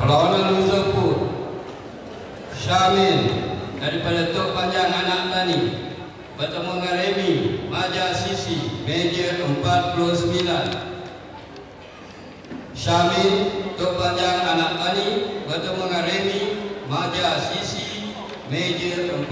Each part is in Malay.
Perlawanan loser pun Syamil daripada Tok Panjang Anak Tani bertemu dengan Remy Maja Sisi, meja 49. Syamil Tok Panjang Anak Tani bertemu dengan Remy Maja Sisi, meja 49.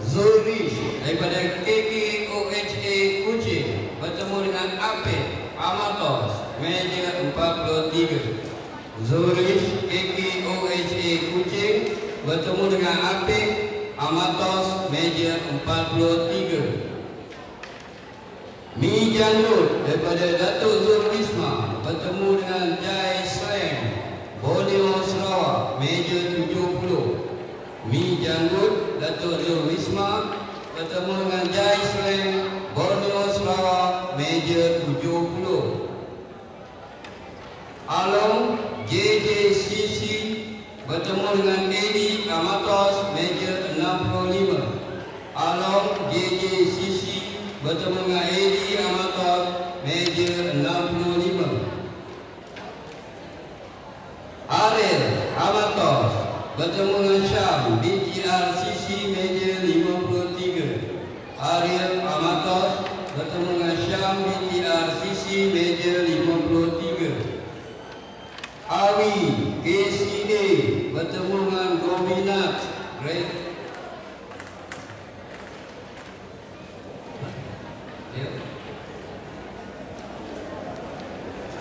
Zurish daripada KKOHA Kuching bertemu dengan Apek Amatos, meja 43. Zurish KKOHA Kuching bertemu dengan Apek Amatos, meja 43. Mi Janut daripada Datuk Zul Wisma bertemu dengan Jai Slang, Borneo Sarawak, meja 70. Mi Janut Datuk Zul Wisma bertemu dengan Jai Slang, Borneo Sarawak, meja 70. Along JJCC bertemu dengan Edi Amatos, meja 65. Along JJCC bertemu dengan Edi Amatos, meja 65. Ariel Amatos bertemu dengan Syam BTRCC, meja 53. Ariel Amatos bertemu dengan Syam BTRCC, meja 53. Awi KCA bertemu dengan Gobinat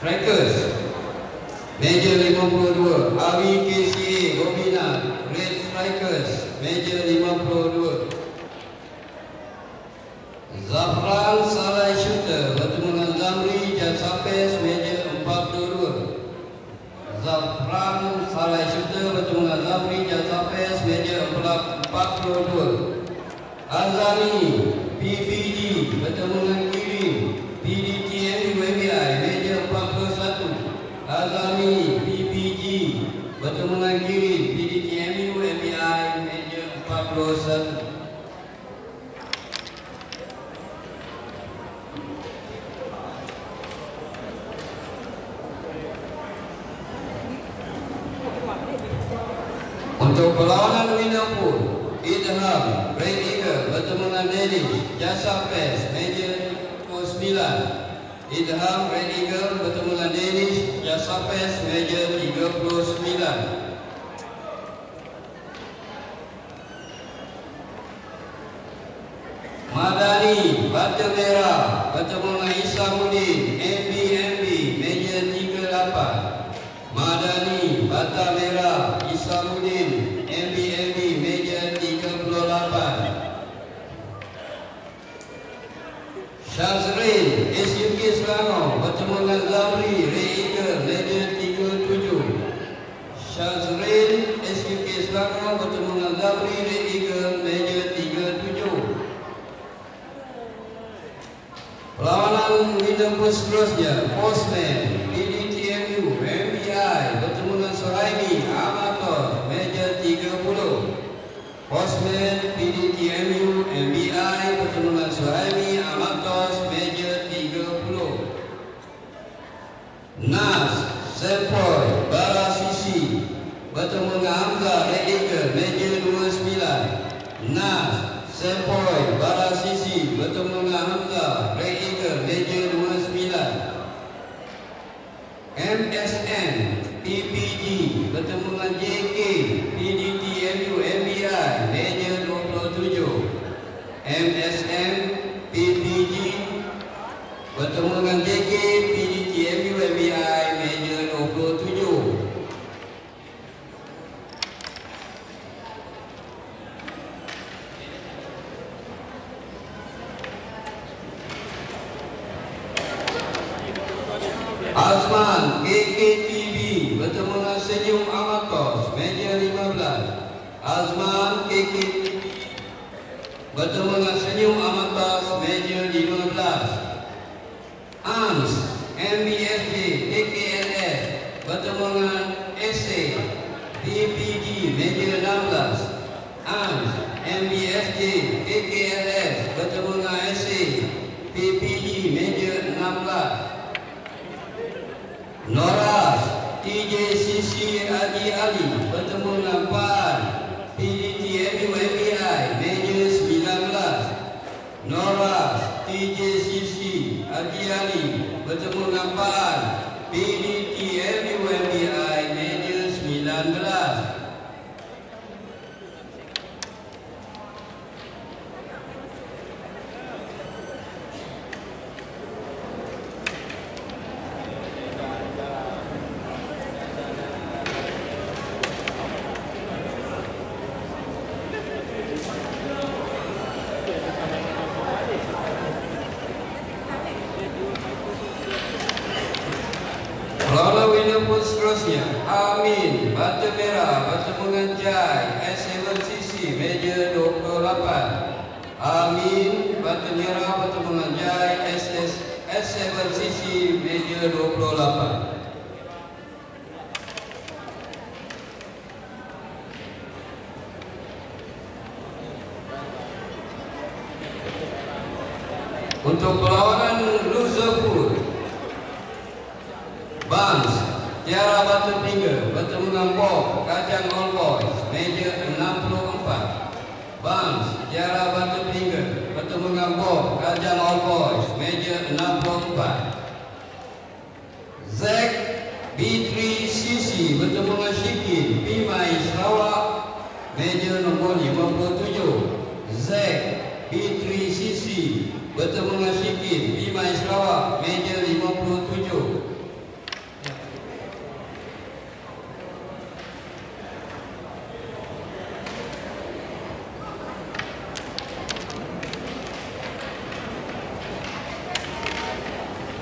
Strikers, meja 52. Awi KCA Gobinat Red Strikers, meja 52. Zafran Salai Shooter bertemu dengan Zamri Jasapes, meja 42. Zafran Salai Shooter bertemu dengan Zamri Jasapes, meja 42. Azami PBG bertemu dengan Kirim PDTM WBI, meja 41. Azami PBG bertemu dengan Kirim PDTM WBI, meja 41. Untuk perlawanan winner pun Idham Red Eagle bertemu dengan Danish Jasa Pes, meja 29. Idham Red Eagle bertemu dengan Danish Jasa Pes, meja 39. Madani Batu Merah bertemu dengan Isamuddin MBMB, meja 38. Madani Bata Merah Isamuddin MBMB, meja 38. Syazrin SUK Selangor bertemu dengan Zamri Reika, meja 37. Syazrin SUK Selangor bertemu dengan Zamri Reika, meja 37. Perlawanan winner pun seterusnya Postman PDTMU MBI bertemu dengan Suhaimi Amatos, meja 30. Postman PDTMU MBI bertemu dengan Suhaimi Amatos, meja 30. Nas Sempoy Bara Sisi bertemu dengan Hamzah Rediker, meja 29. Nas Sempoy Bara Sisi bertemu dengan Hamzah Rediker, meja 29. MSN PPG bertemu dengan JK PDTMU MBI, meja 27. MSN PPG bertemu dengan JK PDTMU MBI, meja 27. Azman KKTV bertemu dengan Senyum Amatos, meja 15. Azman KKTV bertemu dengan Senyum Amatos, meja 15. ANS MBSJ KKLS bertemu dengan SA PPG, meja 16. ANS MBSJ KKLS bertemu dengan SA PPG, meja 16. Sisi Haji Ali bertemu dengan PAN PDT MUMBI Major 19. Noras Sisi Haji Ali bertemu dengan PAN PDT MUMBI Major 19. Seterusnya, Amin Batu Merah bertemu dengan Jai S7CC Major 28. Amin Batu Merah bertemu dengan Jai S7CC Major 28. Untuk perlawanan Luzapur, Bans Tiara Batu Tinggal bertemu dengan Bob Kajang All Boys Major 64. Bans Tiara Batu Tinggal bertemu dengan Bob Kajang All Boys Major 64. Zack B3CC bertemu dengan Syikin Pimai Sarawak Major nombor 57. Zack B3CC bertemu dengan Syikin Pimai Sarawak Major 57.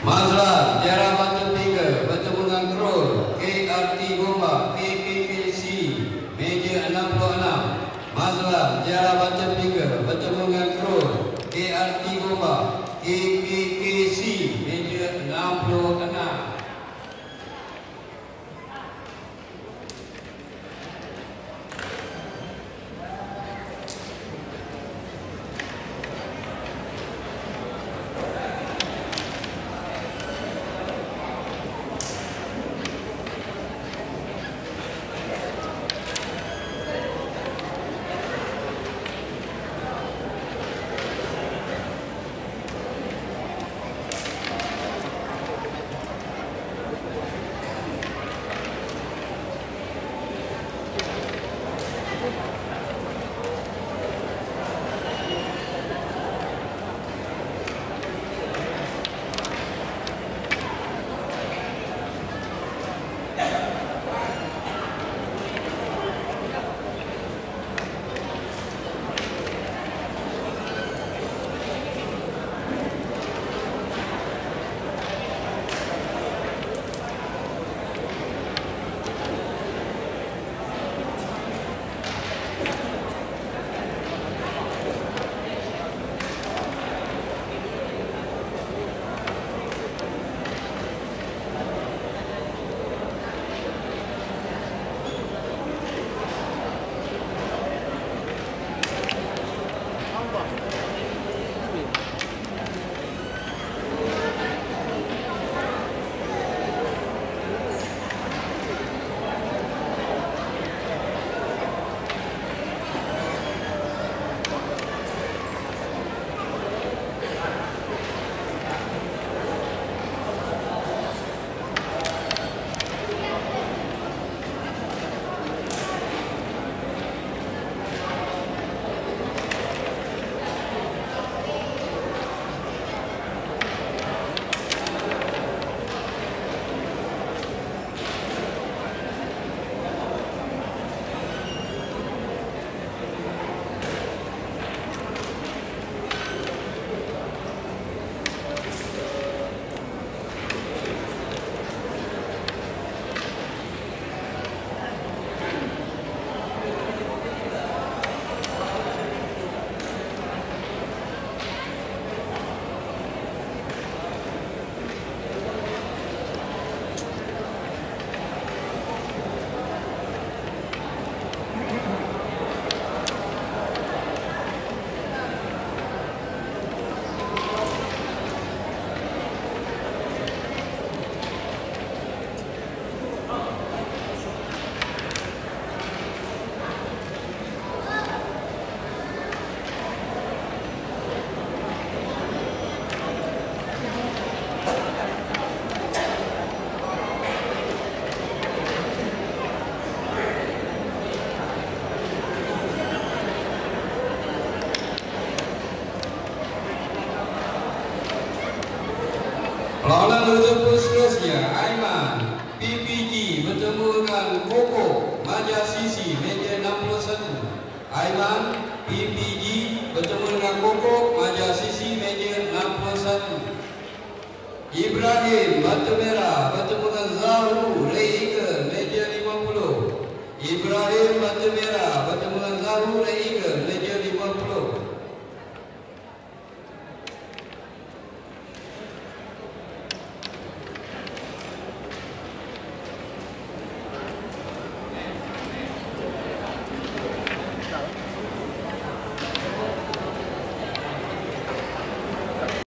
Mazlan Tiara Batu Tinggal bertemu dengan Krul KRT Bomba KKKC Major 66. Mazlan Tiara Batu Tinggal bertemu dengan Krul KRT Bomba KKKC Major 66. Seterusnya Aiman PPG bertemu dengan Koko Maja Sisi meja 61. Aiman PPG bertemu dengan Koko Maja Sisi meja 61. Ibrahim Batu Merah